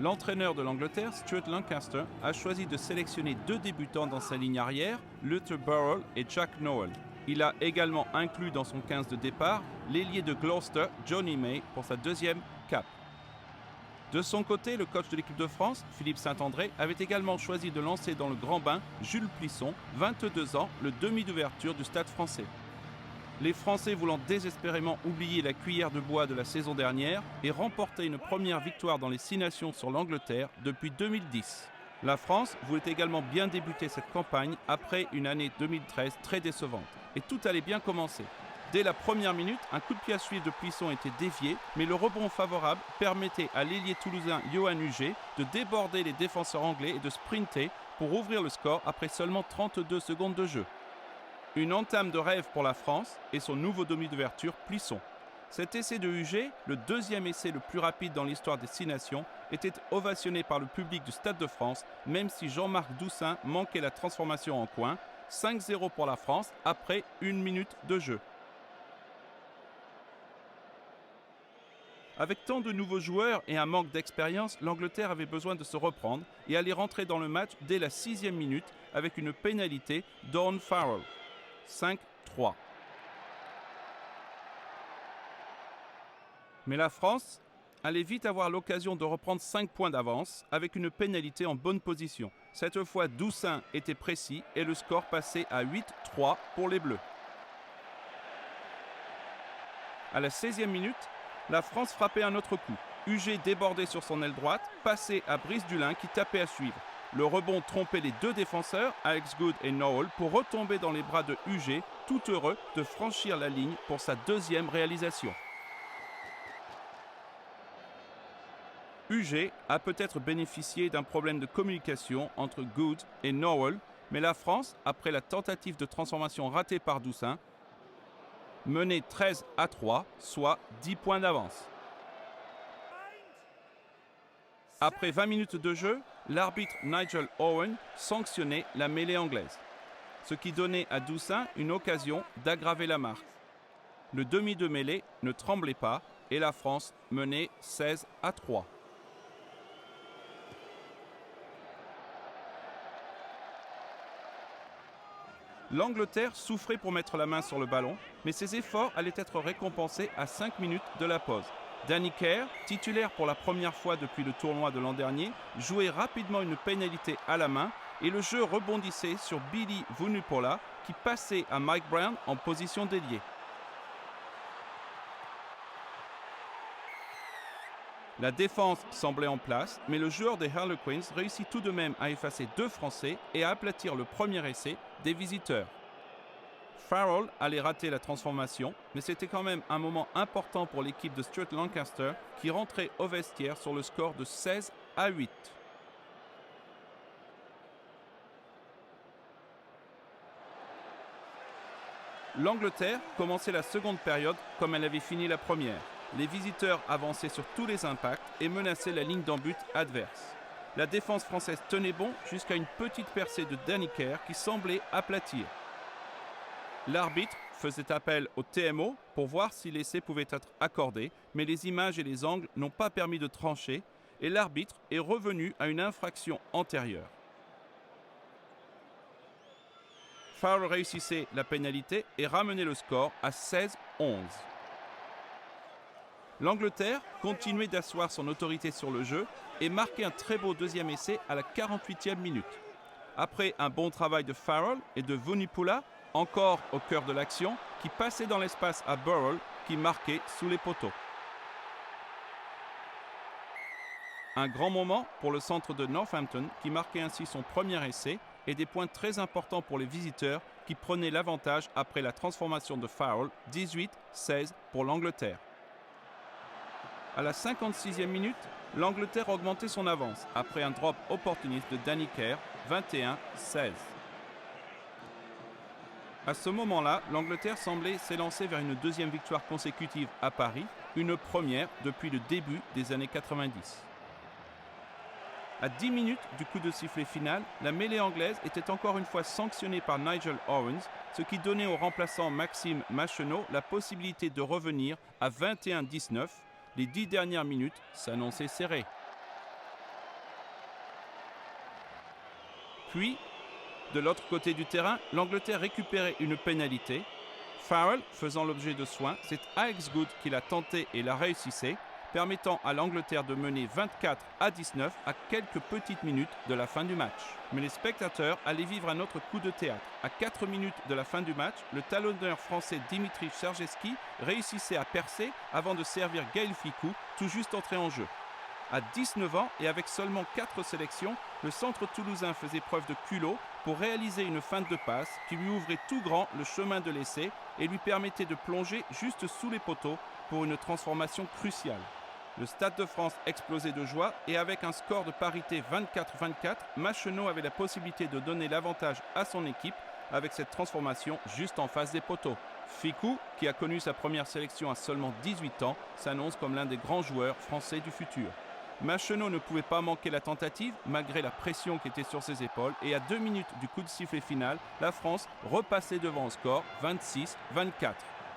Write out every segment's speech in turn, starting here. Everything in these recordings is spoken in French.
L'entraîneur de l'Angleterre, Stuart Lancaster, a choisi de sélectionner 2 débutants dans sa ligne arrière, Luther Burrell et Jack Nowell. Il a également inclus dans son 15 de départ l'ailier de Gloucester, Johnny May, pour sa deuxième cape. De son côté, le coach de l'équipe de France, Philippe Saint-André, avait également choisi de lancer dans le grand bain Jules Plisson, 22 ans, le demi d'ouverture du Stade français. Les Français voulant désespérément oublier la cuillère de bois de la saison dernière et remporter une première victoire dans les 6 nations sur l'Angleterre depuis 2010. La France voulait également bien débuter cette campagne après une année 2013 très décevante. Et tout allait bien commencer. Dès la première minute, un coup de pied à suivre de Plisson était dévié, mais le rebond favorable permettait à l'ailier toulousain Yoann Huget de déborder les défenseurs anglais et de sprinter pour ouvrir le score après seulement 32 secondes de jeu. Une entame de rêve pour la France et son nouveau demi d'ouverture, Plisson. Cet essai de Huget, le deuxième essai le plus rapide dans l'histoire des 6 nations, était ovationné par le public du Stade de France, même si Jean-Marc Doussain manquait la transformation en coin. 5-0 pour la France après 1 minute de jeu. Avec tant de nouveaux joueurs et un manque d'expérience, l'Angleterre avait besoin de se reprendre et allait rentrer dans le match dès la 6e minute avec une pénalité d'Owen Farrell. 5-3. Mais la France allait vite avoir l'occasion de reprendre 5 points d'avance avec une pénalité en bonne position. Cette fois, Doussain était précis et le score passait à 8-3 pour les Bleus. À la 16e minute, la France frappait un autre coup. Huget débordait sur son aile droite, passait à Brice Dulin qui tapait à suivre. Le rebond trompait les 2 défenseurs, Alex Goode et Nowell, pour retomber dans les bras de Huget, tout heureux de franchir la ligne pour sa 2e réalisation. Huget a peut-être bénéficié d'un problème de communication entre Goode et Nowell, mais la France, après la tentative de transformation ratée par Doussain, menait 13-3, soit 10 points d'avance. Après 20 minutes de jeu, l'arbitre Nigel Owen sanctionnait la mêlée anglaise, ce qui donnait à Doussain une occasion d'aggraver la marque. Le demi de mêlée ne tremblait pas et la France menait 16-3. L'Angleterre souffrait pour mettre la main sur le ballon, mais ses efforts allaient être récompensés à 5 minutes de la pause. Danny Care, titulaire pour la première fois depuis le tournoi de l'an dernier, jouait rapidement une pénalité à la main et le jeu rebondissait sur Billy Vunipola qui passait à Mike Brown en position d'ailier. La défense semblait en place, mais le joueur des Harlequins réussit tout de même à effacer 2 Français et à aplatir le premier essai des visiteurs. Farrell allait rater la transformation, mais c'était quand même un moment important pour l'équipe de Stuart Lancaster qui rentrait au vestiaire sur le score de 16-8. L'Angleterre commençait la seconde période comme elle avait fini la première. Les visiteurs avançaient sur tous les impacts et menaçaient la ligne d'en but adverse. La défense française tenait bon jusqu'à une petite percée de Danny Care qui semblait aplatir. L'arbitre faisait appel au TMO pour voir si l'essai pouvait être accordé, mais les images et les angles n'ont pas permis de trancher et l'arbitre est revenu à une infraction antérieure. Farrell réussissait la pénalité et ramenait le score à 16-11. L'Angleterre continuait d'asseoir son autorité sur le jeu et marquait un très beau deuxième essai à la 48e minute. Après un bon travail de Farrell et de Vunipola, encore au cœur de l'action, qui passait dans l'espace à Burrell, qui marquait sous les poteaux. Un grand moment pour le centre de Northampton, qui marquait ainsi son premier essai, et des points très importants pour les visiteurs, qui prenaient l'avantage après la transformation de Farrell, 18-16 pour l'Angleterre. À la 56e minute, l'Angleterre augmentait son avance après un drop opportuniste de Danny Care, 21-16. À ce moment-là, l'Angleterre semblait s'élancer vers une deuxième victoire consécutive à Paris, une première depuis le début des années 90. À 10 minutes du coup de sifflet final, la mêlée anglaise était encore une fois sanctionnée par Nigel Owens, ce qui donnait au remplaçant Maxime Machenaud la possibilité de revenir à 21-19. Les 10 dernières minutes s'annonçaient serrées. Puis, de l'autre côté du terrain, l'Angleterre récupérait une pénalité. Farrell faisant l'objet de soins, c'est Alex Good qui l'a tenté et la réussissait, permettant à l'Angleterre de mener 24-19 à quelques petites minutes de la fin du match. Mais les spectateurs allaient vivre un autre coup de théâtre. À 4 minutes de la fin du match, le talonneur français Dimitri Sergeski réussissait à percer avant de servir Gaël Fickou, tout juste entré en jeu. À 19 ans et avec seulement 4 sélections, le centre toulousain faisait preuve de culot pour réaliser une feinte de passe qui lui ouvrait tout grand le chemin de l'essai et lui permettait de plonger juste sous les poteaux pour une transformation cruciale. Le Stade de France explosait de joie et avec un score de parité 24-24, Machenaud avait la possibilité de donner l'avantage à son équipe avec cette transformation juste en face des poteaux. Fickou, qui a connu sa première sélection à seulement 18 ans, s'annonce comme l'un des grands joueurs français du futur. Machenaud ne pouvait pas manquer la tentative malgré la pression qui était sur ses épaules et à 2 minutes du coup de sifflet final, la France repassait devant au score 26-24.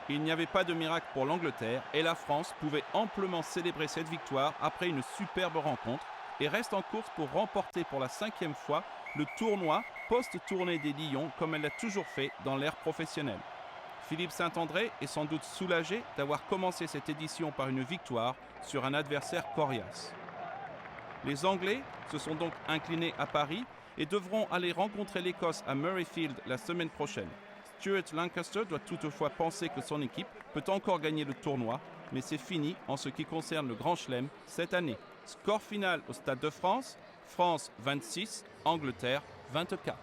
Il n'y avait pas de miracle pour l'Angleterre et la France pouvait amplement célébrer cette victoire après une superbe rencontre et reste en course pour remporter pour la 5e fois le tournoi post-tournée des Lions comme elle l'a toujours fait dans l'ère professionnelle. Philippe Saint-André est sans doute soulagé d'avoir commencé cette édition par une victoire sur un adversaire coriace. Les Anglais se sont donc inclinés à Paris et devront aller rencontrer l'Écosse à Murrayfield la semaine prochaine. Stuart Lancaster doit toutefois penser que son équipe peut encore gagner le tournoi, mais c'est fini en ce qui concerne le Grand Chelem cette année. Score final au Stade de France, France 26, Angleterre 24.